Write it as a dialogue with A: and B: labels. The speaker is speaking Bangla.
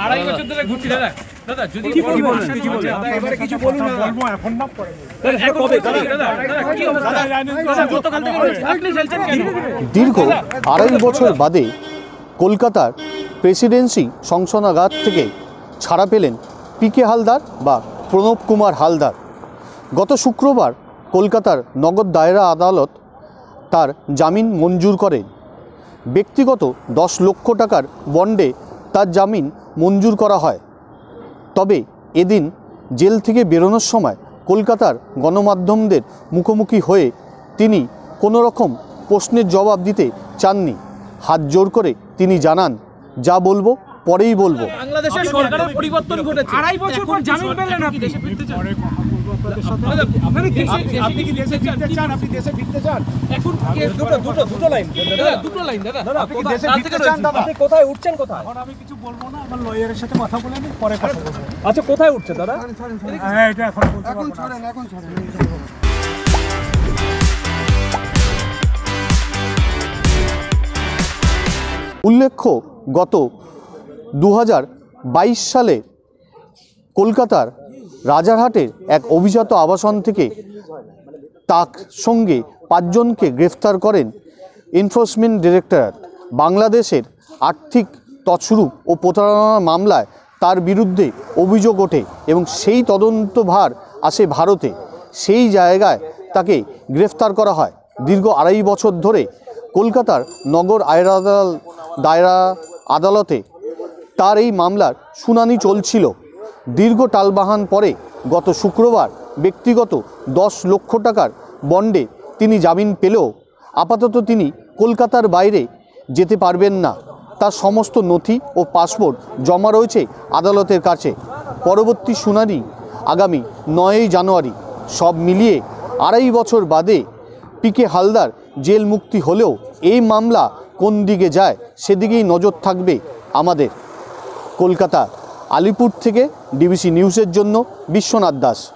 A: আড়াই বছর ধরে ঘুরছি দাদা। দাদা যদি
B: কি বলবো এবারে কিছু বলুন না, বলবো এখন না পরে কবে
A: দাদা কি অবস্থা দাদা গতকাল থেকে বলছি আপনি খেলছেন কেন?
C: দীর্ঘ আড়াই বছর বাদে কলকাতার প্রেসিডেন্সি শংসনাগার থেকে ছাড়া পেলেন পিকে হালদার বা প্রণব কুমার হালদার। গত শুক্রবার কলকাতার নগর দায়রা আদালত তার জামিন মঞ্জুর করেন। ব্যক্তিগত 10 লক্ষ টাকার বন্ডে তার জামিন মঞ্জুর করা হয়। তবে এদিন জেল থেকে বেরোনোর সময় কলকাতার গণমাধ্যমদের মুখোমুখি হয়ে তিনি কোনো রকম প্রশ্নের জবাব দিতে চাননি। হাত জোর করে তিনি জানান, যা বলবো পরেই বলবো।
A: বাংলাদেশের সরকারের পরিবর্তন ঘটেছে,
B: আড়াই বছর পর জামিন পেলেন আপনি।
A: দেশে ফিরতে চান?
B: আপনি কি দেশে ফিরতে চান? আপনি দেশে ফিরতে চান?
A: এখন
B: দুটো লাইন
A: দাদা দুটো লাইন দাদা।
B: আপনি কি দেশে ফিরতে চান দাদা? আপনি কোথায় উঠছেন কোথায়? এখন আমি কিছু বলবো না, আমার লয়ারের সাথে কথা বলে নিই, পরে কথা বলবো। আচ্ছা কোথায় উঠছেন দাদা? হ্যাঁ এটা এখন ছাড়েন।
C: উল্লেখ্য, গত 2022 সালে কলকাতার রাজারহাটের এক অভিজাত আবাসন থেকে তার সঙ্গে 5 জনকে গ্রেফতার করেন এনফোর্সমেন্ট ডিরেক্টরেট। বাংলাদেশের আর্থিক তছরূপ ও প্রতারণা মামলায় তার বিরুদ্ধে অভিযোগ ওঠে এবং সেই তদন্তভার আসে ভারতে। সেই জায়গায় তাকে গ্রেফতার করা হয়। দীর্ঘ আড়াই বছর ধরে কলকাতার নগর দায়রা আদালতে তার এই মামলার শুনানি চলছিল। দীর্ঘ টালবাহান পরে গত শুক্রবার ব্যক্তিগত 10 লক্ষ টাকার বন্ডে তিনি জামিন পেলেও আপাতত তিনি কলকাতার বাইরে যেতে পারবেন না। তার সমস্ত নথি ও পাসপোর্ট জমা রয়েছে আদালতের কাছে। পরবর্তী শুনানি আগামী 9 জানুয়ারি। সব মিলিয়ে আড়াই বছর বাদে পিকে হালদার জেল মুক্তি হলেও এই মামলা কোন দিকে যায় সেদিকেই নজর থাকবে আমাদের। কলকাতা আলিপুর থেকে ডিবিসি নিউজের জন্য বিশ্বনাথ দাস।